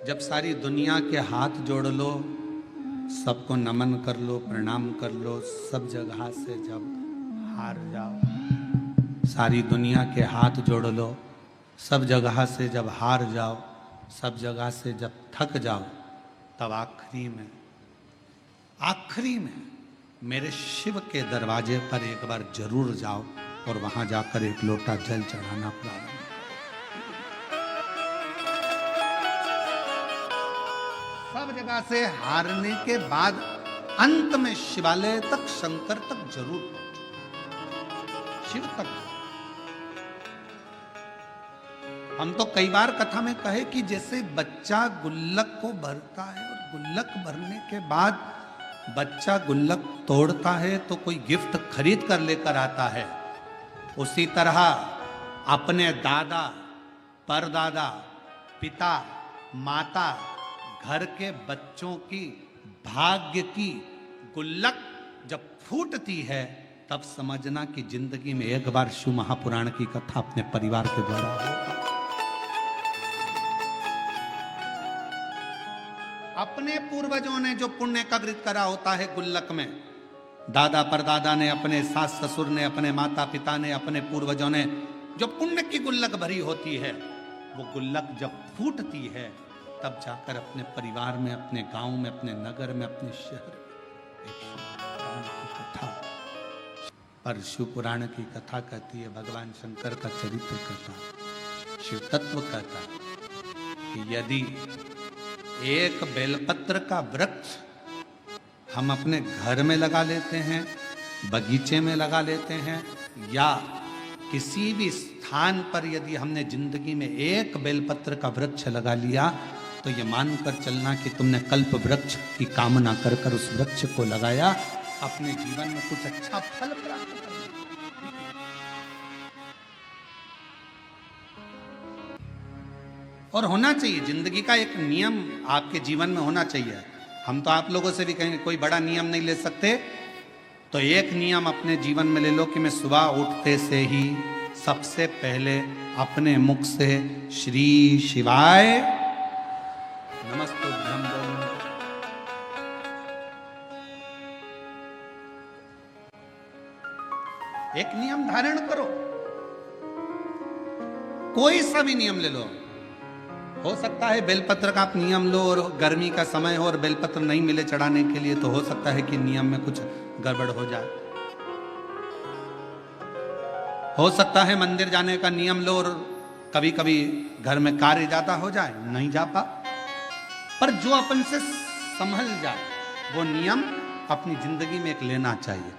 जब सारी दुनिया के हाथ जोड़ लो, सबको नमन कर लो, प्रणाम कर लो, सब जगह से जब हार जाओ, सारी दुनिया के हाथ जोड़ लो, सब जगह से जब हार जाओ, सब जगह से जब थक जाओ, तब आखिरी में मेरे शिव के दरवाजे पर एक बार जरूर जाओ और वहां जाकर एक लोटा जल चढ़ाना प्रारंभ। सब जगह से हारने के बाद अंत में शिवालय तक, शंकर तक जरूर पहुंचो, शिव तक। हम तो कई बार कथा में कहे कि जैसे बच्चा गुल्लक को भरता है और गुल्लक भरने के बाद बच्चा गुल्लक तोड़ता है तो कोई गिफ्ट खरीद कर लेकर आता है, उसी तरह अपने दादा, परदादा, पिता, माता, घर के बच्चों की भाग्य की गुल्लक जब फूटती है, तब समझना कि जिंदगी में एक बार शिव महापुराण की कथा अपने परिवार के द्वारा होगा। अपने पूर्वजों ने जो पुण्य कवरित करा होता है गुल्लक में, दादा परदादा ने, अपने सास ससुर ने, अपने माता पिता ने, अपने पूर्वजों ने जो पुण्य की गुल्लक भरी होती है, वो गुल्लक जब फूटती है तब जाकर अपने परिवार में, अपने गांव में, अपने नगर में, अपने शहर में एक शिव पुराण की कथा, पर शिव पुराण की कथा कहती है, भगवान शंकर का चरित्र कहता, शिव तत्व कहता कि यदि एक बेलपत्र का वृक्ष हम अपने घर में लगा लेते हैं, बगीचे में लगा लेते हैं, या किसी भी स्थान पर यदि हमने जिंदगी में एक बेलपत्र का वृक्ष लगा लिया, तो ये मानकर चलना कि तुमने कल्प वृक्ष की कामना कर कर उस वृक्ष को लगाया, अपने जीवन में कुछ अच्छा फल प्राप्त करना। और होना चाहिए, जिंदगी का एक नियम आपके जीवन में होना चाहिए। हम तो आप लोगों से भी कहेंगे कोई बड़ा नियम नहीं ले सकते, तो एक नियम अपने जीवन में ले लो कि मैं सुबह उठते से ही सबसे पहले अपने मुख से श्री शिवाय नमस्तुभ्यं बोलूं। एक नियम धारण करो, कोई सा भी नियम ले लो। हो सकता है बेलपत्र का आप नियम लो और गर्मी का समय हो और बेलपत्र नहीं मिले चढ़ाने के लिए, तो हो सकता है कि नियम में कुछ गड़बड़ हो जाए। हो सकता है मंदिर जाने का नियम लो और कभी कभी घर में कार्य ज्यादा हो जाए, नहीं जा पा, पर जो अपन से संभल जाए वो नियम अपनी जिंदगी में एक लेना चाहिए।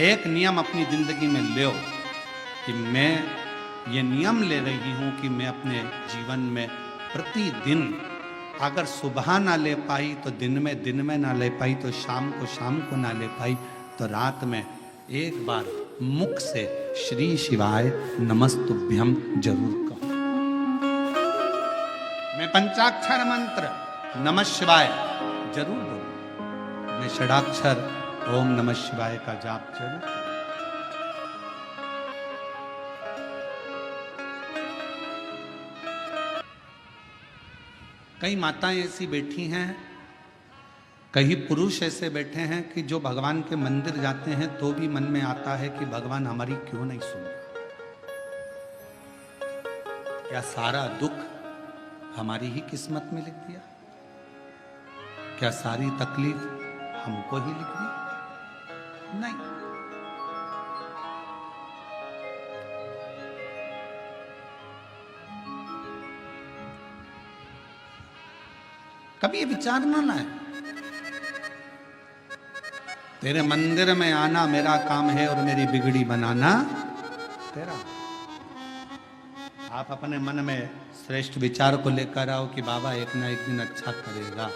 एक नियम अपनी जिंदगी में लो कि मैं ये नियम ले रही हूं कि मैं अपने जीवन में प्रतिदिन, अगर सुबह ना ले पाई तो दिन में ना ले पाई तो शाम को ना ले पाई, तो रात में एक बार मुख से श्री शिवाय नमस्तुभ्यं जरूर कहो। मैं पंचाक्षर मंत्र नमः शिवाय जरूर बोलूं, मैं षडाक्षर ओम नमः शिवाय का जाप जरूर। कई माताएं ऐसी बैठी हैं, कई पुरुष ऐसे बैठे हैं कि जो भगवान के मंदिर जाते हैं तो भी मन में आता है कि भगवान हमारी क्यों नहीं सुन रहा, क्या सारा दुख हमारी ही किस्मत में लिख दिया, क्या सारी तकलीफ हमको ही लिख दी? नहीं, कभी ये विचार ना लाए, तेरे मंदिर में आना मेरा काम है और मेरी बिगड़ी बनाना तेरा। आप अपने मन में श्रेष्ठ विचार को लेकर आओ कि बाबा एक ना एक दिन अच्छा करेगा,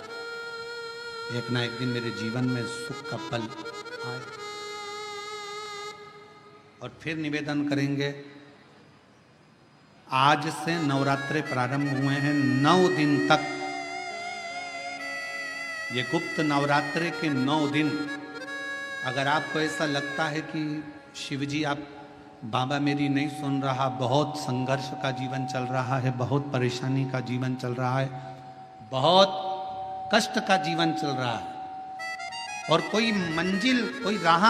एक ना एक दिन मेरे जीवन में सुख का पल आए। और फिर निवेदन करेंगे, आज से नवरात्रे प्रारंभ हुए हैं, 9 दिन तक, ये गुप्त नवरात्रे के 9 दिन, अगर आपको ऐसा लगता है कि शिवजी आप बाबा मेरी नहीं सुन रहा, बहुत संघर्ष का जीवन चल रहा है, बहुत परेशानी का जीवन चल रहा है, बहुत कष्ट का जीवन चल रहा है और कोई मंजिल, कोई राह,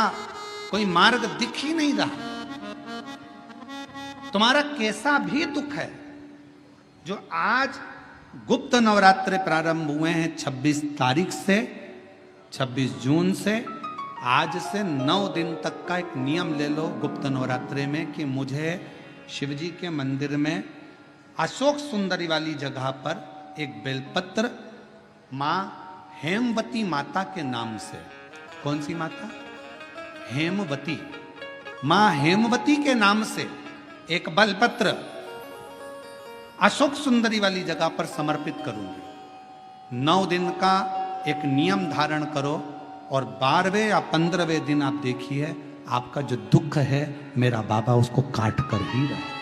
कोई मार्ग दिख ही नहीं रहा। तुम्हारा कैसा भी दुख है, जो आज गुप्त नवरात्रे प्रारंभ हुए हैं 26 तारीख से, 26 जून से, आज से 9 दिन तक का एक नियम ले लो गुप्त नवरात्रे में कि मुझे शिवजी के मंदिर में अशोक सुंदरी वाली जगह पर एक बेलपत्र माँ हेमवती माता के नाम से, कौन सी माता? हेमवती, माँ हेमवती के नाम से एक बेलपत्र अशोक सुंदरी वाली जगह पर समर्पित करूंगी। 9 दिन का एक नियम धारण करो और 12वें या 15वें दिन आप देखिए आपका जो दुख है मेरा बाबा उसको काट कर ही रहे।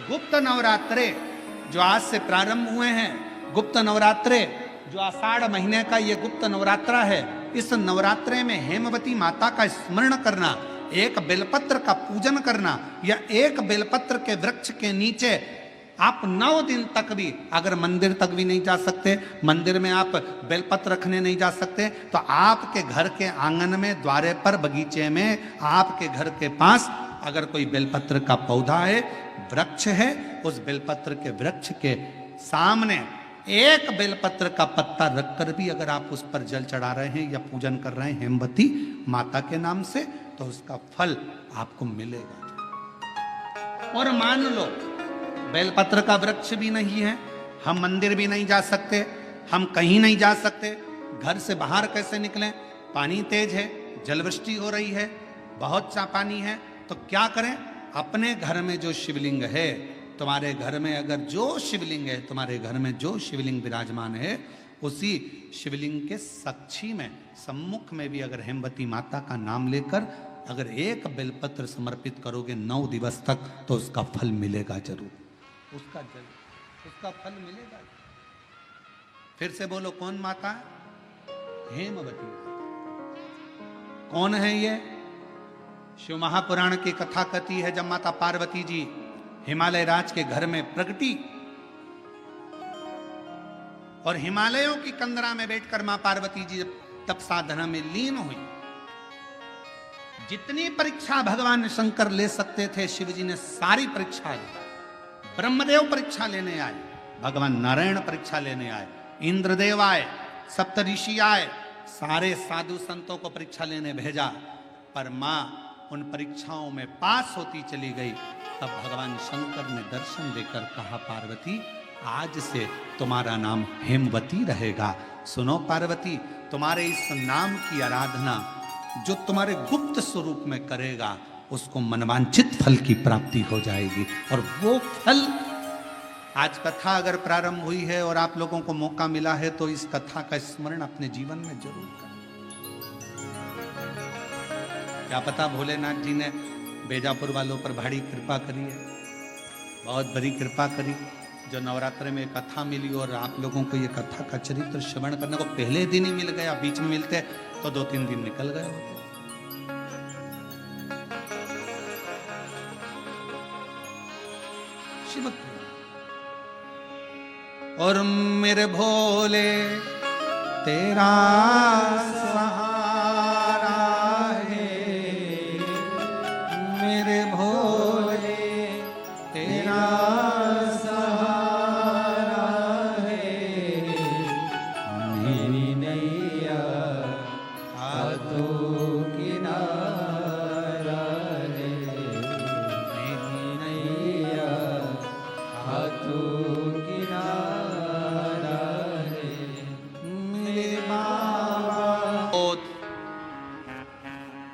गुप्त नवरात्रे जो आज से प्रारंभ हुए हैं, गुप्त नवरात्रे जो आषाढ़ महीने का ये गुप्त नवरात्रा है, इस नवरात्रे में हेमवती माता का स्मरण करना, एक बेलपत्र का पूजन करना या एक बेलपत्र के वृक्ष के नीचे आप 9 दिन तक भी, अगर मंदिर तक भी नहीं जा सकते, मंदिर में आप बेलपत्र रखने नहीं जा सकते, तो आपके घर के आंगन में, द्वारे पर, बगीचे में, आपके घर के पास अगर कोई बेलपत्र का पौधा है, वृक्ष है, उस बेलपत्र के वृक्ष के सामने एक बेलपत्र का पत्ता रखकर भी अगर आप उस पर जल चढ़ा रहे हैं या पूजन कर रहे हैं हेमवती माता के नाम से, तो उसका फल आपको मिलेगा। और मान लो बेलपत्र का वृक्ष भी नहीं है, हम मंदिर भी नहीं जा सकते, हम कहीं नहीं जा सकते, घर से बाहर कैसे निकलें? पानी तेज है, जलवृष्टि हो रही है, बहुत सा पानी है, तो क्या करें? अपने घर में जो शिवलिंग है, तुम्हारे घर में अगर जो शिवलिंग है, तुम्हारे घर में जो शिवलिंग विराजमान है, उसी शिवलिंग के साक्षी में, सम्मुख में भी अगर हेमवती माता का नाम लेकर अगर एक बेलपत्र समर्पित करोगे 9 दिवस तक, तो उसका फल मिलेगा जरूर, उसका फल मिलेगा। फिर से बोलो, कौन माता है? हेमवती। कौन है ये? शिव महापुराण की कथा कहती है, जब माता पार्वती जी हिमालय राज के घर में प्रगटी और हिमालयों की कंदरा में बैठकर मां पार्वती जी तप साधना में लीन हुई, जितनी परीक्षा भगवान शंकर ले सकते थे शिव जी ने सारी परीक्षा ली। ब्रह्मदेव परीक्षा लेने आए, भगवान नारायण परीक्षा लेने आए, इंद्रदेव आए, सप्तऋषि आए, सारे साधु संतों को परीक्षा लेने भेजा, पर मां उन परीक्षाओं में पास होती चली गई। तब भगवान शंकर ने दर्शन देकर कहा, पार्वती आज से तुम्हारा नाम हेमवती रहेगा। सुनो पार्वती, तुम्हारे इस नाम की आराधना जो तुम्हारे गुप्त स्वरूप में करेगा, उसको मनवांछित फल की प्राप्ति हो जाएगी। और वो फल, आज कथा अगर प्रारंभ हुई है और आप लोगों को मौका मिला है, तो इस कथा का स्मरण अपने जीवन में जरूर करें। क्या पता भोलेनाथ जी ने बेजापुर वालों पर भारी कृपा करी है, बहुत बड़ी कृपा करी, जो नवरात्रे में कथा मिली और आप लोगों को ये कथा का चरित्र श्रवण करने को पहले दिन ही मिल गया। बीच में मिलते तो 2-3 दिन निकल गए होते। शिव और मेरे भोले तेरा सहारा है, मेरे भोले तेरा सहारा है, मेरी नैया हाथों किनारा है, मेरी नैया हाथों किनारा है, मेरे बाबा।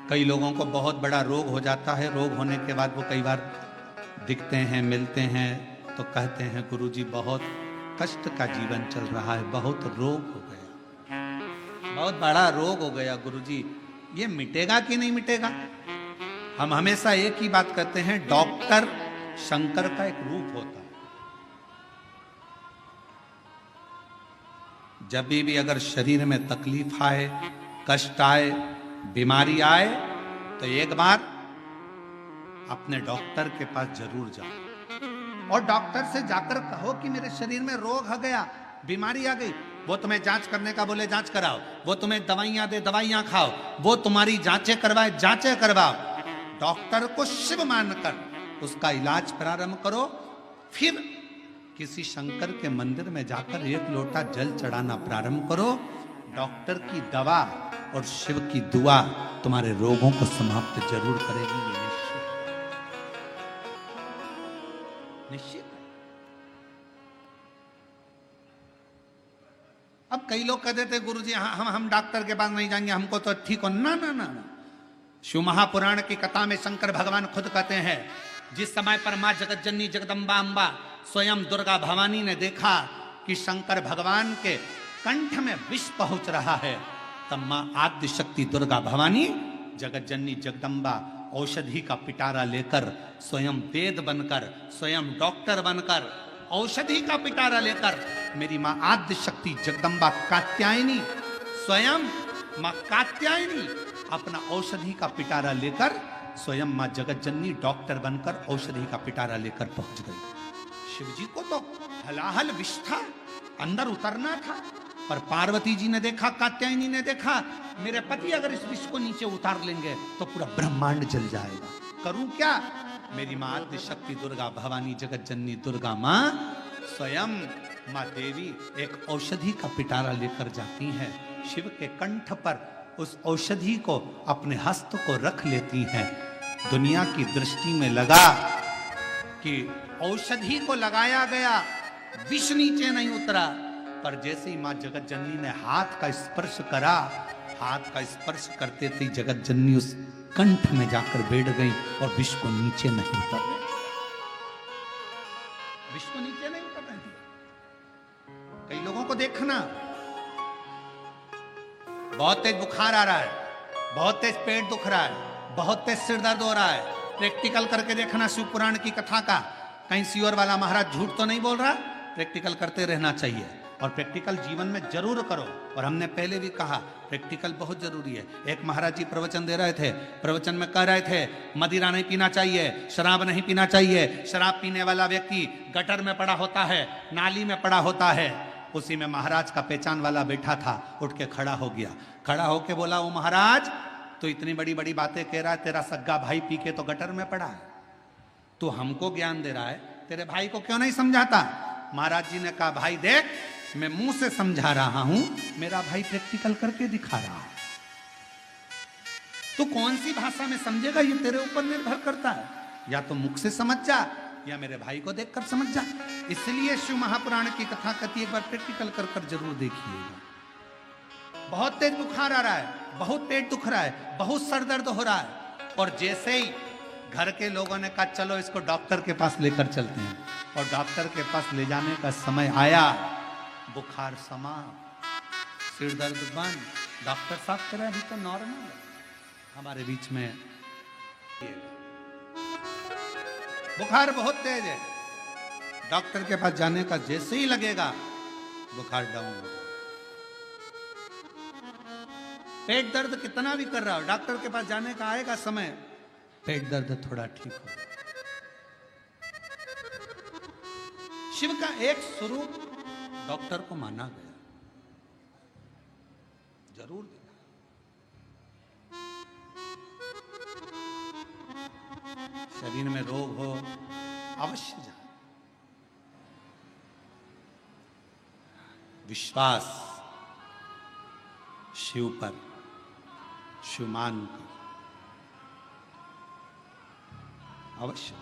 कई लोगों को बहुत बड़ा रोग हो जाता है, रोग होने के बाद वो कई बार दिखते हैं, मिलते हैं, तो कहते हैं गुरुजी बहुत कष्ट का जीवन चल रहा है, बहुत रोग हो गया, बहुत बड़ा रोग हो गया गुरुजी, ये मिटेगा कि नहीं मिटेगा? हम हमेशा एक ही बात कहते हैं, डॉक्टर शंकर का एक रूप होता है। जब भी अगर शरीर में तकलीफ आए, कष्ट आए, बीमारी आए, तो एक बार अपने डॉक्टर के पास जरूर जाओ और डॉक्टर से जाकर कहो कि मेरे शरीर में रोग हो गया, बीमारी आ गई, वो तुम्हें जांच करने का बोले जांच कराओ, वो तुम्हें दवाइयां दे दवाइयां खाओ, वो तुम्हारी जांचें करवाए जांचें करवाओ। डॉक्टर को शिव मानकर उसका इलाज प्रारंभ करो। फिर किसी शंकर के मंदिर में जाकर एक लोटा जल चढ़ाना प्रारंभ करो। डॉक्टर की दवा और शिव की दुआ तुम्हारे रोगों को समाप्त जरूर करेगी, ये निश्चित। अब कई लोग कहते थे गुरुजी हम डॉक्टर के पास नहीं जाएंगे, हमको तो ठीक हो। ना ना ना ना, शिव महापुराण की कथा में शंकर भगवान खुद कहते हैं, जिस समय पर मां जगत जननी जगदम्बा अम्बा स्वयं दुर्गा भवानी ने देखा कि शंकर भगवान के कंठ में विष पहुंच रहा है, तब मां आद्य शक्ति दुर्गा भवानी जगत जननी जगदम्बा औषधि का पिटारा लेकर, स्वयं वेद बनकर, स्वयं डॉक्टर बनकर, औषधि का पिटारा लेकर, मेरी मां आद्य शक्ति जगदम्बा कात्यायनी, स्वयं मां कात्यायनी अपना औषधि का पिटारा लेकर, स्वयं मां जगत जननी डॉक्टर बनकर औषधि का पिटारा लेकर पहुंच गई। शिवजी को तो हलाहल विष था, अंदर उतरना था, पर पार्वती जी ने देखा, कात्यायनी ने देखा, मेरे पति अगर इस विष को नीचे उतार लेंगे तो पूरा ब्रह्मांड जल जाएगा, करूं क्या? मेरी मां आद्य शक्ति दुर्गा भवानी जगत जननी दुर्गा मां स्वयं मां देवी एक औषधि का पिटारा लेकर जाती हैं, शिव के कंठ पर उस औषधि को अपने हस्त को रख लेती हैं। दुनिया की दृष्टि में लगा कि औषधि को लगाया गया, विष नीचे नहीं उतरा, पर जैसे ही मां जगत जननी ने हाथ का स्पर्श करा, हाथ का स्पर्श करते थे जगत जननी उस कंठ में जाकर बैठ गई और विष को नीचे नहीं उतर रही, विष को नीचे नहीं उतर रही। कई लोगों को देखना, बहुत तेज बुखार आ रहा है, बहुत तेज पेट दुख रहा है, बहुत तेज सिर दर्द हो रहा है, प्रैक्टिकल करके देखना शिव पुराण की कथा का, कहीं सियोर वाला महाराज झूठ तो नहीं बोल रहा। प्रैक्टिकल करते रहना चाहिए और प्रैक्टिकल जीवन में जरूर करो। और हमने पहले भी कहा प्रैक्टिकल बहुत जरूरी है। एक महाराज जी प्रवचन दे रहे थे, प्रवचन में कह रहे थे मदिरा नहीं पीना चाहिए, शराब नहीं पीना चाहिए, शराब पीने वाला व्यक्ति गटर में पड़ा होता है, नाली में पड़ा होता है। उसी में महाराज का पहचान वाला बैठा था, उठ के खड़ा हो गया, खड़ा होके बोला, वो महाराज तो इतनी बड़ी बड़ी बातें कह रहा है, तेरा सग्गा भाई पी के तो गटर में पड़ा है, तो हमको ज्ञान दे रहा है, तेरे भाई को क्यों नहीं समझाता? महाराज जी ने कहा, भाई देख, मैं मुंह से समझा रहा हूं, मेरा भाई प्रैक्टिकल करके दिखा रहा है, तू कौन सी भाषा में समझेगा ये तेरे ऊपर निर्भर करता है। या तो मुख से समझ जा या मेरे भाई को देखकर समझ जा। इसलिए शिव महापुराण की कथा कथी एक बार प्रैक्टिकल कर कर जरूर देखिएगा। बहुत तेज बुखार आ रहा है, बहुत पेट दुख रहा है, बहुत सर दर्द हो रहा है, और जैसे ही घर के लोगों ने कहा चलो इसको डॉक्टर के पास लेकर चलते हैं, और डॉक्टर के पास ले जाने का समय आया, बुखार समाप्त, सिर दर्द बंद, डॉक्टर साहब कह रहे हैं तो नॉर्मल है। हमारे बीच में बुखार बहुत तेज है, डॉक्टर के पास जाने का जैसे ही लगेगा बुखार डाउन हो जाए। पेट दर्द कितना भी कर रहा हो, डॉक्टर के पास जाने का आएगा समय, पेट दर्द थोड़ा ठीक हो। शिव का एक स्वरूप डॉक्टर को माना गया, जरूर देखा। शरीर में रोग हो अवश्य जा, विश्वास शिव पर, शिव मान कर अवश्य।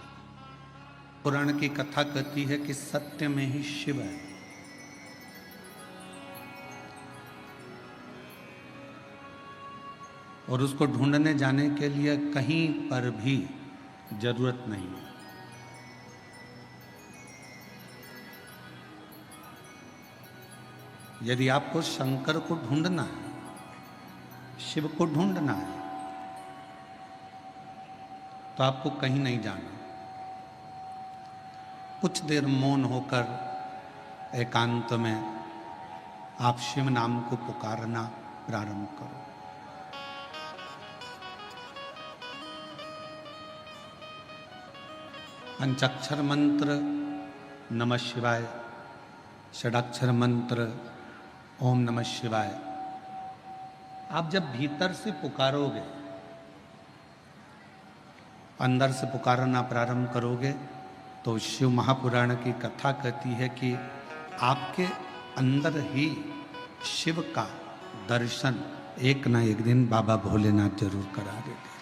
पुराण की कथा कहती है कि सत्य में ही शिव है, और उसको ढूंढने जाने के लिए कहीं पर भी जरूरत नहीं है। यदि आपको शंकर को ढूंढना है, शिव को ढूंढना है, तो आपको कहीं नहीं जाना, कुछ देर मौन होकर एकांत में आप शिव नाम को पुकारना प्रारंभ करो। पंचाक्षर मंत्र नमः शिवाय, षडाक्षर मंत्र ओम नमः शिवाय आप जब भीतर से पुकारोगे, अंदर से पुकारना प्रारंभ करोगे, तो शिव महापुराण की कथा कहती है कि आपके अंदर ही शिव का दर्शन एक ना एक दिन बाबा भोलेनाथ जरूर करा देते।